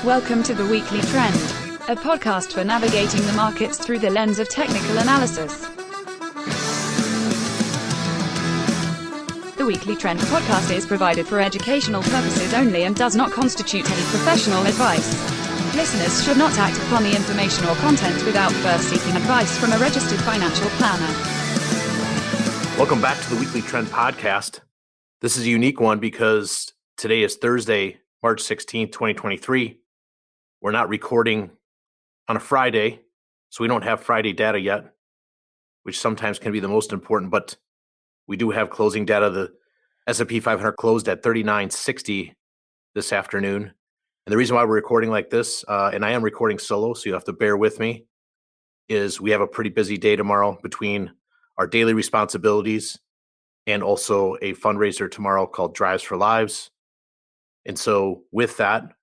Welcome to The Weekly Trend, a podcast for navigating the markets through the lens of technical analysis. The Weekly Trend podcast is provided for educational purposes only and does not constitute any professional advice. Listeners should not act upon the information or content without first seeking advice from a registered financial planner. Welcome back to the Weekly Trend podcast. This is a unique one because today is Thursday, March 16th, 2023. We're not recording on a Friday, so we don't have Friday data yet, which sometimes can be the most important, but we do have closing data. The S&P 500 closed at 3960 this afternoon. And the reason why we're recording like this, and I am recording solo, so you have to bear with me, is we have a pretty busy day tomorrow between our daily responsibilities and also a fundraiser tomorrow called Drives for Lives. And so with that,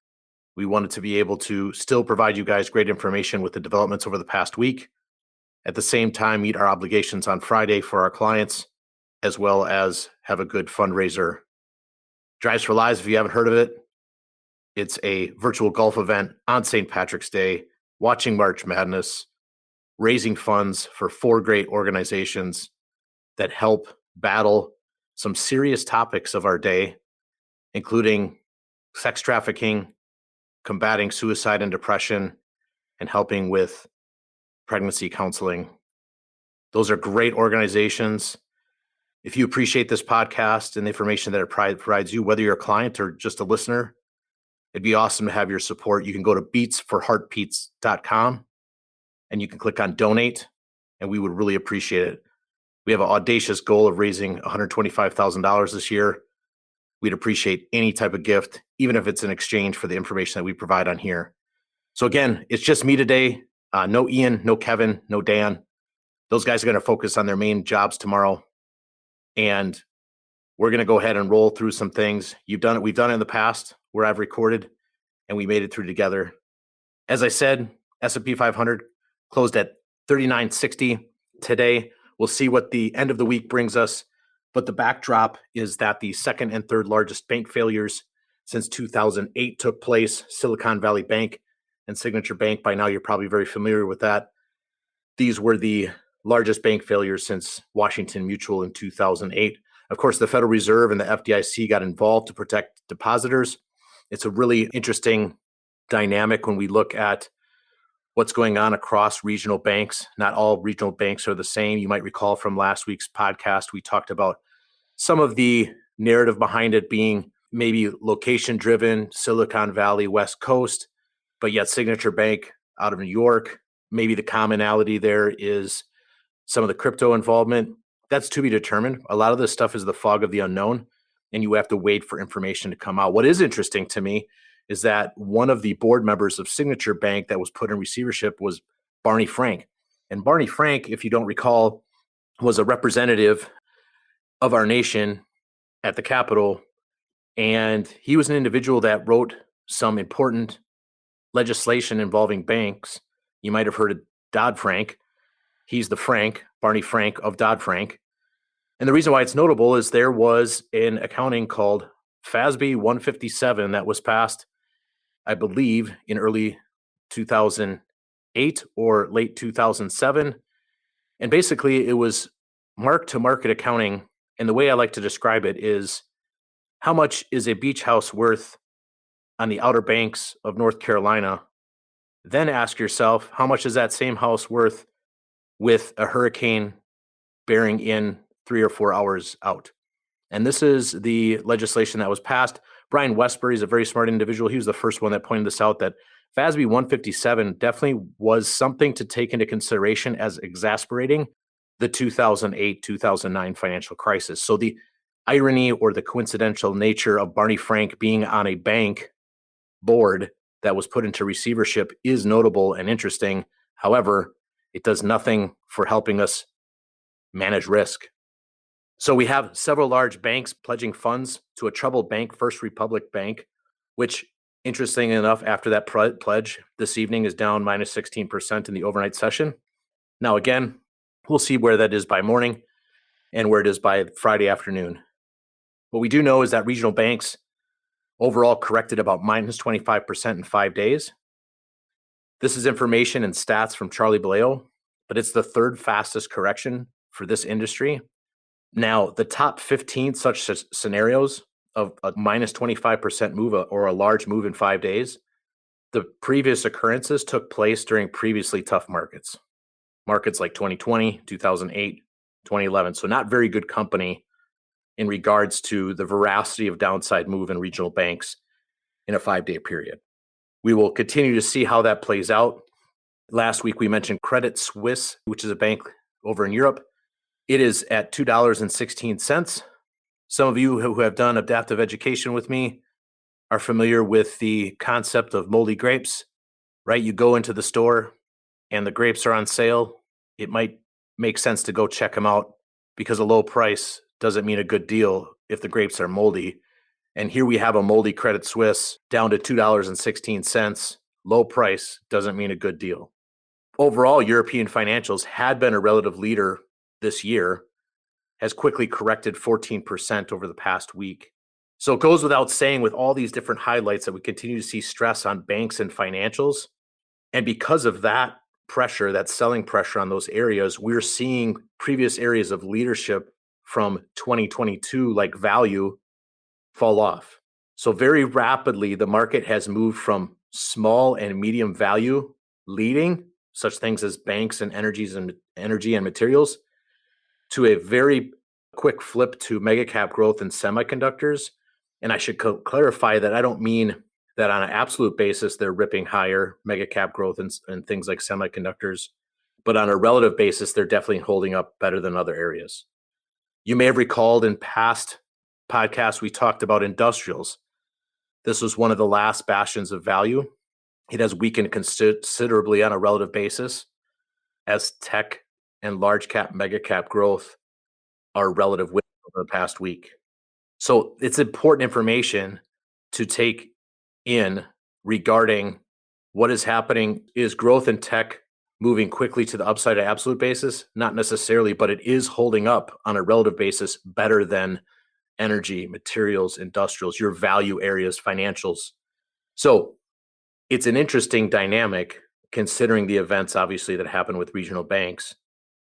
we wanted to be able to still provide you guys great information with the developments over the past week. At the same time, meet our obligations on Friday for our clients, as well as have a good fundraiser. Drives for Lives, if you haven't heard of it, it's a virtual golf event on St. Patrick's Day, watching March Madness, raising funds for 4 great organizations that help battle some serious topics of our day, including sex trafficking, combating suicide and depression, and helping with pregnancy counseling. Those are great organizations. If you appreciate this podcast and the information that it provides you, whether you're a client or just a listener, it'd be awesome to have your support. You can go to beatsforheartbeats.com and you can click on donate, and we would really appreciate it. We have an audacious goal of raising $125,000 this year. We'd appreciate any type of gift, even if it's in exchange for the information that we provide on here. So again, it's just me today. No Ian, no Kevin, no Dan. Those guys are going to focus on their main jobs tomorrow. And we're going to go ahead and roll through some things. We've done it in the past where I've recorded and we made it through together. As I said, S&P 500 closed at 3960 today. We'll see what the end of the week brings us. But the backdrop is that the second and third largest bank failures since 2008 took place. Silicon Valley Bank and Signature Bank. By now, you're probably very familiar with that. These were the largest bank failures since Washington Mutual in 2008. Of course, the Federal Reserve and the FDIC got involved to protect depositors. It's a really interesting dynamic when we look at what's going on across regional banks. Not all regional banks are the same. You might recall from last week's podcast, we talked about some of the narrative behind it being maybe location-driven, Silicon Valley, West Coast, but yet Signature Bank out of New York. Maybe the commonality there is some of the crypto involvement. That's to be determined. A lot of this stuff is the fog of the unknown, and you have to wait for information to come out. What is interesting to me is that one of the board members of Signature Bank that was put in receivership was Barney Frank. And Barney Frank, if you don't recall, was a representative of our nation at the Capitol. And he was an individual that wrote some important legislation involving banks. You might have heard of Dodd-Frank. He's the Frank, Barney Frank of Dodd-Frank. And the reason why it's notable is there was an accounting called FASB 157 that was passed, I believe, in early 2008 or late 2007. And basically, it was mark-to-market accounting. And the way I like to describe it is, how much is a beach house worth on the Outer Banks of North Carolina? Then ask yourself, how much is that same house worth with a hurricane bearing in 3 or 4 hours out? And this is the legislation that was passed. Brian Westbury is a very smart individual. He was the first one that pointed this out, that FASB 157 definitely was something to take into consideration as exasperating the 2008-2009 financial crisis. So the irony or the coincidental nature of Barney Frank being on a bank board that was put into receivership is notable and interesting. However, it does nothing for helping us manage risk. So we have several large banks pledging funds to a troubled bank, First Republic Bank, which, interesting enough, after that pledge this evening is down minus 16% in the overnight session. Now, again, we'll see where that is by morning and where it is by Friday afternoon. What we do know is that regional banks overall corrected about minus 25% in 5 days. This is information and stats from Charlie Baleo, but it's the third fastest correction for this industry. Now, the top 15 such scenarios of a minus 25% move or a large move in 5 days, the previous occurrences took place during previously tough markets like 2020, 2008, 2011. So not very good company in regards to the veracity of downside move in regional banks in a 5-day period. We will continue to see how that plays out. Last week, we mentioned Credit Suisse, which is a bank over in Europe. It is at $2.16. Some of you who have done adaptive education with me are familiar with the concept of moldy grapes, right? You go into the store and the grapes are on sale. It might make sense to go check them out because a low price doesn't mean a good deal if the grapes are moldy. And here we have a moldy Credit Suisse down to $2.16. Low price doesn't mean a good deal. Overall, European financials had been a relative leader this year, has quickly corrected 14% over the past week. So it goes without saying with all these different highlights that we continue to see stress on banks and financials. And because of that pressure, that selling pressure on those areas, we're seeing previous areas of leadership from 2022, like value, fall off. So very rapidly, the market has moved from small and medium value leading, such things as banks and energy and materials, to a very quick flip to mega cap growth in semiconductors. And I should clarify that I don't mean that on an absolute basis, they're ripping higher mega cap growth and things like semiconductors, but on a relative basis, they're definitely holding up better than other areas. You may have recalled in past podcasts, we talked about industrials. This was one of the last bastions of value. It has weakened considerably on a relative basis as tech and large cap, mega cap growth are relative wins over the past week. So it's important information to take in regarding what is happening. Is growth in tech moving quickly to the upside at absolute basis? Not necessarily, but it is holding up on a relative basis better than energy, materials, industrials, your value areas, financials. So it's an interesting dynamic considering the events, obviously, that happened with regional banks.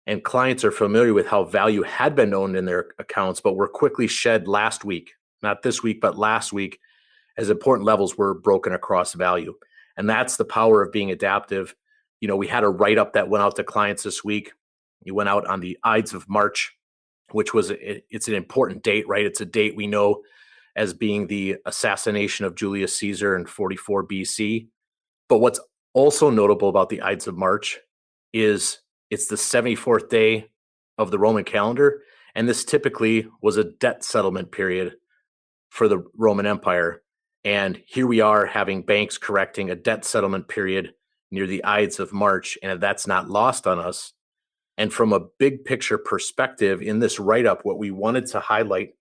And clients are familiar with how value had been owned in their accounts, but were quickly shed last week, not this week, but last week, as important levels were broken across value. And that's the power of being adaptive. You know, we had a write-up that went out to clients this week. It went out on the Ides of March, which was, it's an important date, right? It's a date we know as being the assassination of Julius Caesar in 44 BC. But what's also notable about the Ides of March is it's the 74th day of the Roman calendar. And this typically was a debt settlement period for the Roman Empire. And here we are having banks correcting a debt settlement period near the Ides of March. And that's not lost on us. And from a big picture perspective in this write-up, what we wanted to highlight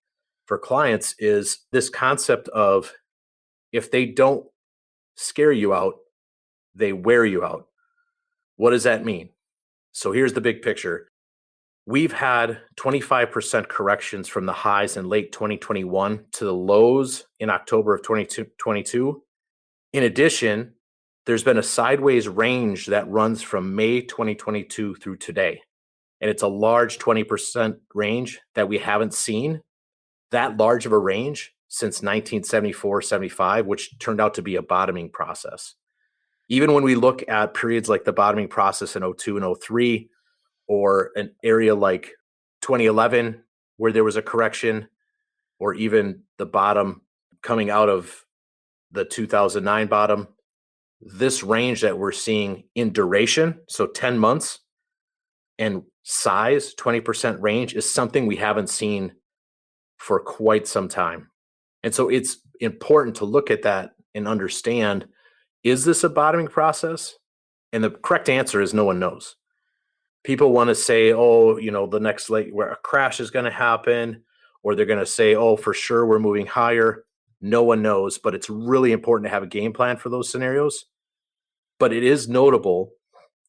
for clients is this concept of if they don't scare you out, they wear you out. What does that mean? So here's the big picture. We've had 25% corrections from the highs in late 2021 to the lows in October of 2022. In addition, there's been a sideways range that runs from May 2022 through today. And it's a large 20% range that we haven't seen that large of a range since 1974-75, which turned out to be a bottoming process. Even when we look at periods like the bottoming process in 02 and 03, or an area like 2011 where there was a correction, or even the bottom coming out of the 2009 bottom, this range that we're seeing in duration, so 10 months, and size, 20% range, is something we haven't seen for quite some time. And so it's important to look at that and understand, is this a bottoming process? And the correct answer is no one knows. People want to say, oh, you know, the next where a crash is going to happen, or they're going to say, oh, for sure we're moving higher. No one knows, but it's really important to have a game plan for those scenarios. But it is notable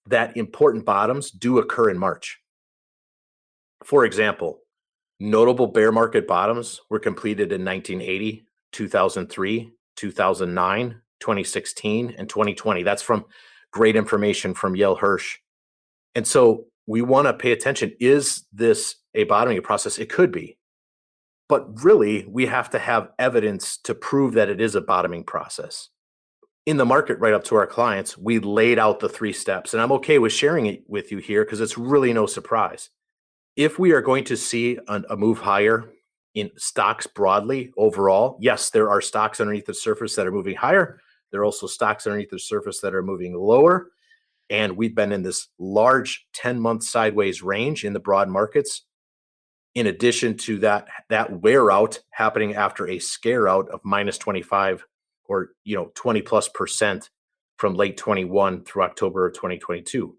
that important bottoms do occur in March. For example, notable bear market bottoms were completed in 1980, 2003, 2009, 2016, and 2020. That's from great information from Yale Hirsch. And so we want to pay attention. Is this a bottoming process? It could be. But really, we have to have evidence to prove that it is a bottoming process. In the market write up to our clients, we laid out the 3 steps, and I'm okay with sharing it with you here because it's really no surprise. If we are going to see a move higher in stocks broadly overall, yes, there are stocks underneath the surface that are moving higher. There are also stocks underneath the surface that are moving lower. And we've been in this large 10-month sideways range in the broad markets. In addition to that wear out happening after a scare out of minus 25 or 20 plus % from late 21 through October of 2022.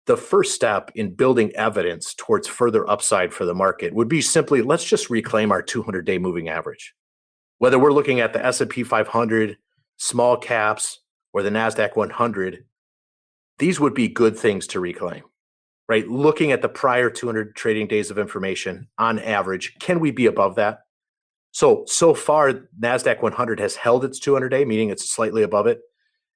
The first step in building evidence towards further upside for the market would be simply, let's just reclaim our 200-day moving average. Whether we're looking at the S&P 500, small caps, or the NASDAQ 100, these would be good things to reclaim, right? Looking at the prior 200 trading days of information on average, can we be above that? So far, NASDAQ 100 has held its 200-day, meaning it's slightly above it.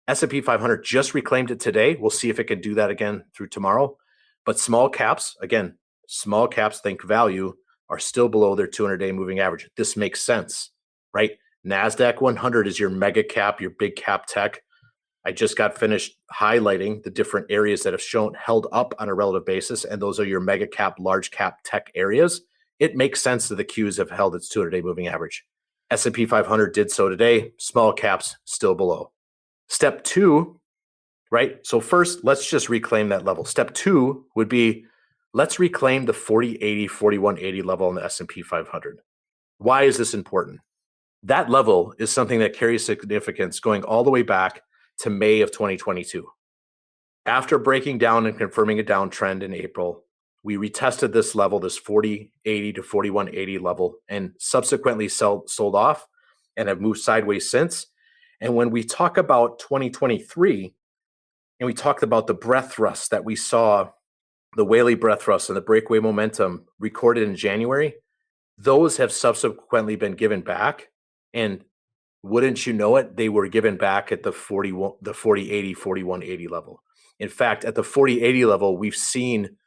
S&P 500 just reclaimed it today. We'll see if it can do that again through tomorrow. But small caps, think value, are still below their 200-day moving average. This makes sense, right? NASDAQ 100 is your mega cap, your big cap tech. I just got finished highlighting the different areas that have held up on a relative basis, and those are your mega cap, large cap tech areas. It makes sense that the Qs have held its 200-day moving average. S&P 500 did so today. Small caps still below. Step 2, right? So first, let's just reclaim that level. Step 2 would be, let's reclaim the 4080, 4180 level on the S&P 500. Why is this important? That level is something that carries significance going all the way back to May of 2022. After breaking down and confirming a downtrend in April, we retested this level, this 4080 to 4180 level, and subsequently sold off and have moved sideways since. And when we talk about 2023, and we talked about the breadth thrust that we saw, the Whaley breadth thrust and the breakaway momentum recorded in January, those have subsequently been given back. And wouldn't you know it, they were given back at the 4080, 4180 level. In fact, at the 4080 level, we've seen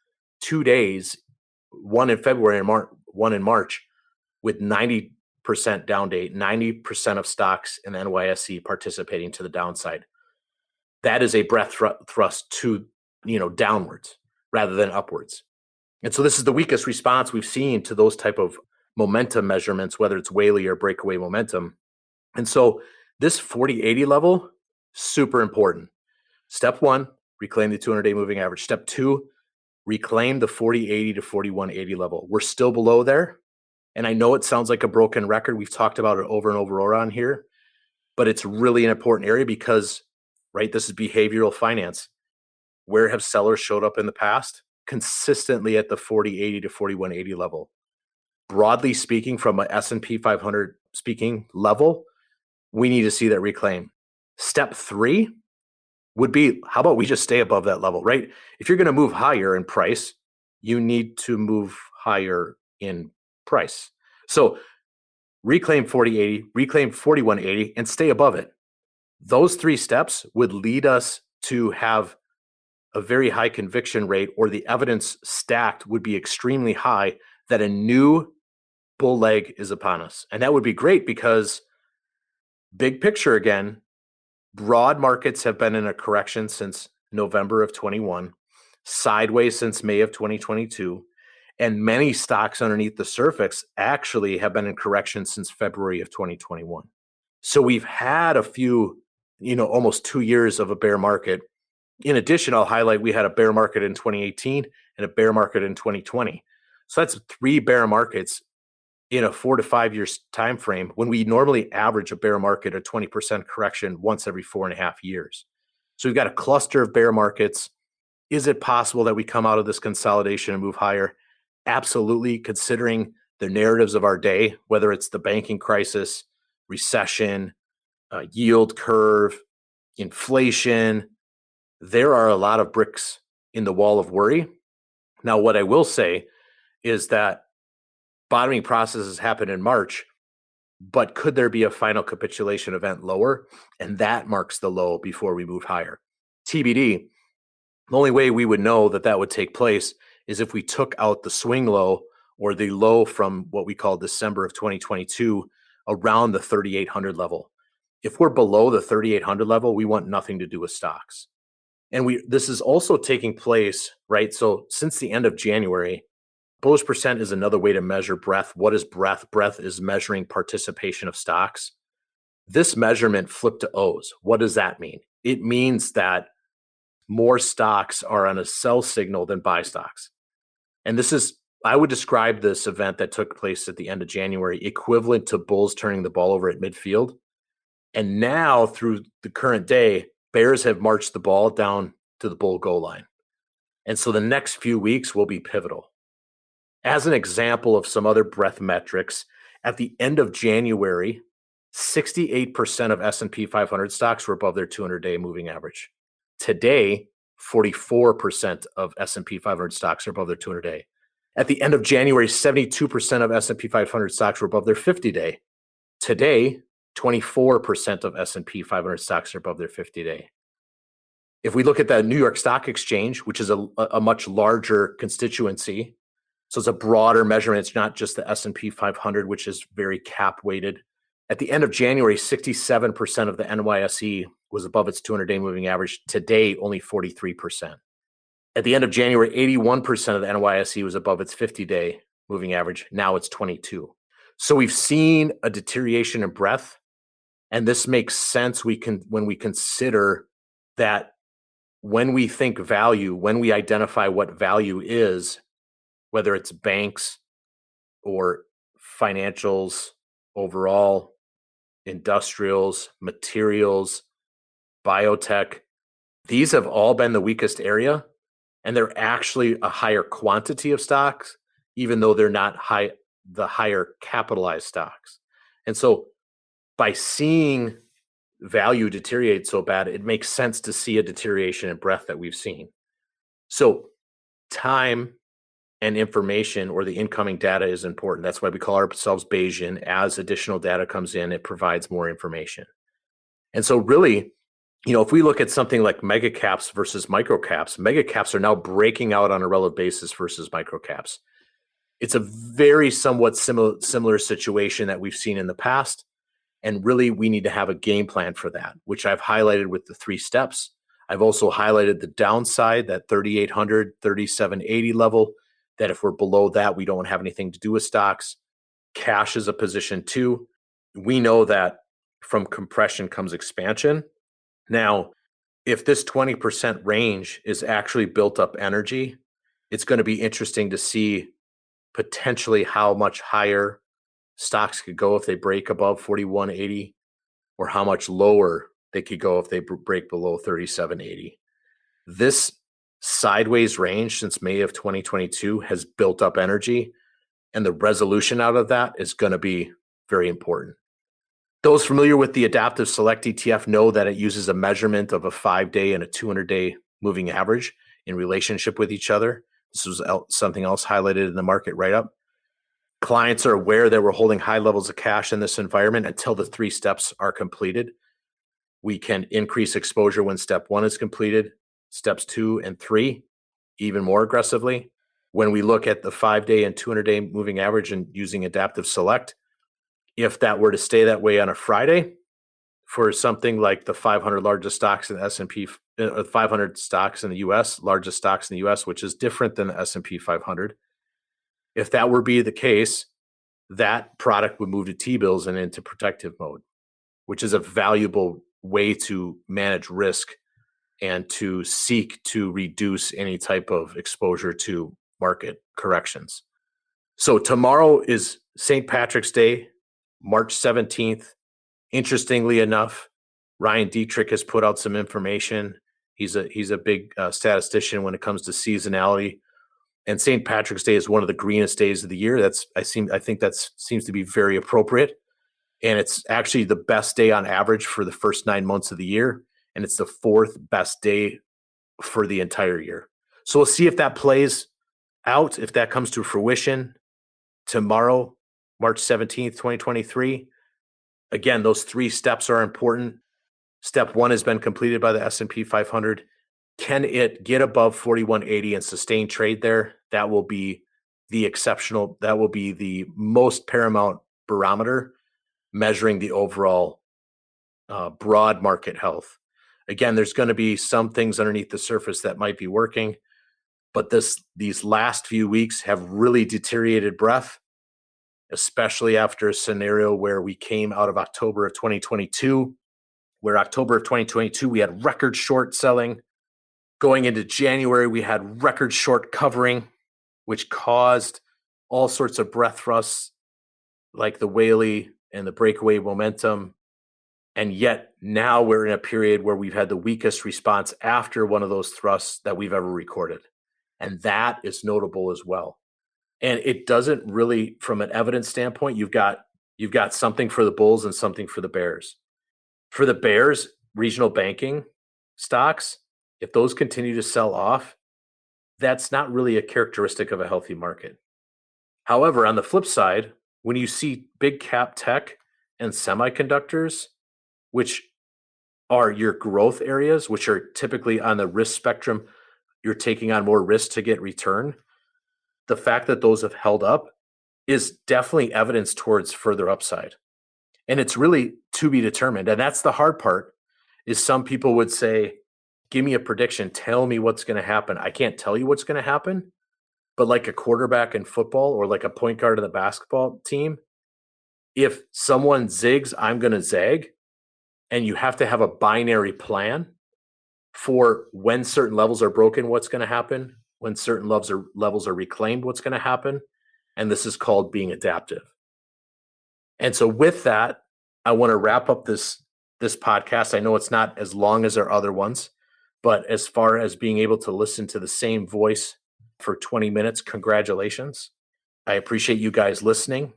2 days, one in February and one in March, with 90% down day, 90% of stocks in the NYSE participating to the downside. That is a breadth thrust to, downwards rather than upwards. And so this is the weakest response we've seen to those type of momentum measurements, whether it's Whaley or breakaway momentum. And so this 4080 level, super important. Step 1, reclaim the 200-day moving average. Step 2, reclaim the 4080 to 4180 level. We're still below there. And I know it sounds like a broken record. We've talked about it over and over on here, but it's really an important area because, right, this is behavioral finance. Where have sellers showed up in the past? Consistently at the 4080 to 4180 level. Broadly speaking, from an S&P 500 speaking level, we need to see that reclaim. Step 3 would be, how about we just stay above that level, right? If you're going to move higher in price, you need to move higher in price. So reclaim 4080, reclaim 4180, and stay above it. Those 3 steps would lead us to have a very high conviction rate, or the evidence stacked would be extremely high that a new bull leg is upon us. And that would be great because, big picture again, broad markets have been in a correction since November of 21, sideways since May of 2022, and many stocks underneath the surface actually have been in correction since February of 2021. So we've had a few, almost 2 years of a bear market. In addition, I'll highlight we had a bear market in 2018 and a bear market in 2020. So that's 3 bear markets in a 4 to 5 years time frame, when we normally average a bear market a 20% correction once every 4.5 years. So we've got a cluster of bear markets. Is it possible that we come out of this consolidation and move higher? Absolutely, considering the narratives of our day, whether it's the banking crisis, recession, yield curve, inflation. There are a lot of bricks in the wall of worry. Now, what I will say is that bottoming processes happen in March. but could there be a final capitulation event lower? And that marks the low before we move higher. TBD. The only way we would know that that would take place is if we took out the swing low or the low from what we call December of 2022 around the 3,800 level. If we're below the 3,800 level, we want nothing to do with stocks. And this is also taking place, right? So since the end of January, bullish percent is another way to measure breadth. What is breadth? Breadth is measuring participation of stocks. This measurement flipped to O's. What does that mean? It means that more stocks are on a sell signal than buy stocks. And I would describe this event that took place at the end of January equivalent to bulls turning the ball over at midfield. And now through the current day, bears have marched the ball down to the bull goal line. And so the next few weeks will be pivotal. As an example of some other breadth metrics, at the end of January, 68% of S&P 500 stocks were above their 200-day moving average. Today, 44% of S&P 500 stocks are above their 200-day. At the end of January, 72% of S&P 500 stocks were above their 50-day. Today, 24% of S&P 500 stocks are above their 50-day. If we look at the New York Stock Exchange, which is a much larger constituency, so it's a broader measurement. It's not just the S&P 500, which is very cap weighted. At the end of January, 67% of the NYSE was above its 200-day moving average. Today, only 43%. At the end of January, 81% of the NYSE was above its 50-day moving average. Now it's 22. So we've seen a deterioration in breadth, and this makes sense when we consider that when we think value, when we identify what value is, whether it's banks or financials overall, industrials, materials, biotech, these have all been the weakest area, and they're actually a higher quantity of stocks, even though they're not the higher capitalized stocks. And so by seeing value deteriorate so bad, it makes sense to see a deterioration in breadth that we've seen. So time and information, or the incoming data, is important. That's why we call ourselves Bayesian. As additional data comes in, it provides more information. And so really, if we look at something like mega caps versus micro caps, mega caps are now breaking out on a relative basis versus micro caps. It's a very somewhat similar situation that we've seen in the past. And really, we need to have a game plan for that, which I've highlighted with the 3 steps. I've also highlighted the downside, that 3,800, 3,780 level, that if we're below that, we don't have anything to do with stocks. Cash is a position too. We know that from compression comes expansion. Now, if this 20% range is actually built up energy, it's going to be interesting to see potentially how much higher stocks could go if they break above 4180, or how much lower they could go if they break below 3780. This sideways range since May of 2022 has built up energy, and the resolution out of that is going to be very important. Those familiar with the Adaptive Select ETF know that it uses a measurement of a 5-day and a 200-day moving average in relationship with each other. This was something else highlighted in the market write-up. Clients are aware that we're holding high levels of cash in this environment until the 3 steps are completed. We can increase exposure when step 1 is completed, steps 2 and 3 even more aggressively. When we look at the 5-day and 200-day moving average and using Adaptive Select, if that were to stay that way on a Friday for something like the 500 largest stocks in the S&P, 500 stocks in the U.S., largest stocks in the U.S., which is different than the S&P 500, if that were to be the case, that product would move to T-bills and into protective mode, which is a valuable way to manage risk and to seek to reduce any type of exposure to market corrections. So tomorrow is St. Patrick's Day, March 17th. Interestingly enough, Ryan Dietrich has put out some information. He's a big statistician when it comes to seasonality. And St. Patrick's Day is one of the greenest days of the year. I think that seems to be very appropriate. And it's actually the best day on average for the first 9 months of the year. And it's the 4th best day for the entire year. So we'll see if that plays out, if that comes to fruition tomorrow, March 17th, 2023. Again, those 3 steps are important. Step 1 has been completed by the S&P 500. Can it get above 4180 and sustain trade there? That will be the most paramount barometer measuring the overall broad market health. Again, there's going to be some things underneath the surface that might be working, but these last few weeks have really deteriorated breadth, especially after a scenario where we came out of October of 2022, where October of 2022, we had record short selling. Going into January, we had record short covering, which caused all sorts of breadth thrusts like the Whaley and the breakaway momentum. And yet now we're in a period where we've had the weakest response after one of those thrusts that we've ever recorded. And that is notable as well. And it doesn't really, from an evidence standpoint, you've got something for the bulls and something for the bears. For the bears, regional banking stocks, if those continue to sell off, that's not really a characteristic of a healthy market. However, on the flip side, when you see big cap tech and semiconductors, which are your growth areas, which are typically on the risk spectrum, you're taking on more risk to get return. The fact that those have held up is definitely evidence towards further upside. And it's really to be determined. And that's the hard part, is some people would say, give me a prediction, tell me what's going to happen. I can't tell you what's going to happen, but like a quarterback in football or like a point guard in the basketball team, if someone zigs, I'm going to zag. And you have to have a binary plan for when certain levels are broken, what's going to happen, when certain levels are reclaimed, what's going to happen. And this is called being adaptive. And so with that, I want to wrap up this podcast. I know it's not as long as our other ones, but as far as being able to listen to the same voice for 20 minutes, congratulations. I appreciate you guys listening.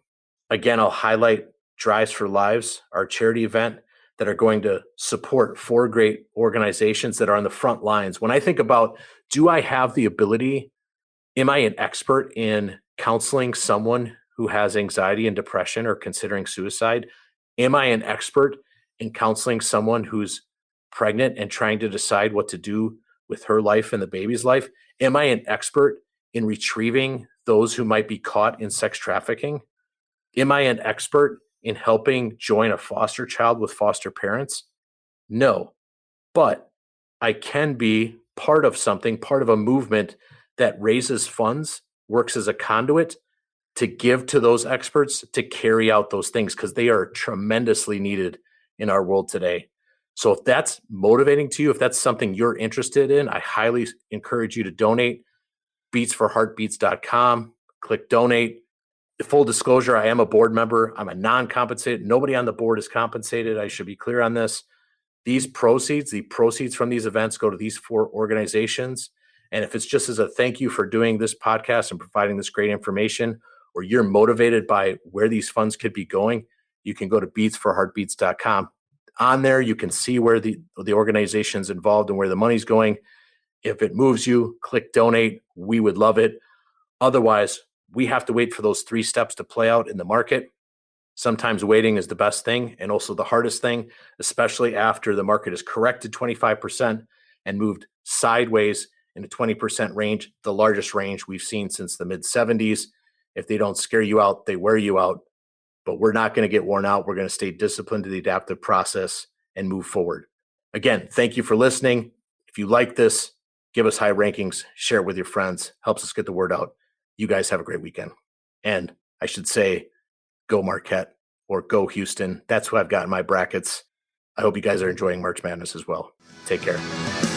Again, I'll highlight Drives for Lives, our charity event that are going to support 4 great organizations that are on the front lines. When I think about, do I have the ability, am I an expert in counseling someone who has anxiety and depression or considering suicide? Am I an expert in counseling someone who's pregnant and trying to decide what to do with her life and the baby's life? Am I an expert in retrieving those who might be caught in sex trafficking? Am I an expert in helping join a foster child with foster parents? No, but I can be part of something, part of a movement that raises funds, works as a conduit to give to those experts to carry out those things, because they are tremendously needed in our world today. So if that's motivating to you, if that's something you're interested in, I highly encourage you to donate. beatsforheartbeats.com, click donate. Full disclosure, I am a board member. I'm a non-compensated. Nobody on the board is compensated. I should be clear on this. The proceeds from these events go to these 4 organizations. And if it's just as a thank you for doing this podcast and providing this great information, or you're motivated by where these funds could be going, you can go to beatsforheartbeats.com. On there, you can see where the organization's involved and where the money's going. If it moves you, click donate. We would love it. Otherwise, we have to wait for those 3 steps to play out in the market. Sometimes waiting is the best thing and also the hardest thing, especially after the market has corrected 25% and moved sideways in a 20% range, the largest range we've seen since the mid-70s. If they don't scare you out, they wear you out. But we're not going to get worn out. We're going to stay disciplined to the adaptive process and move forward. Again, thank you for listening. If you like this, give us high rankings, share it with your friends, helps us get the word out. You guys have a great weekend. And I should say, go Marquette or go Houston. That's who I've got in my brackets. I hope you guys are enjoying March Madness as well. Take care.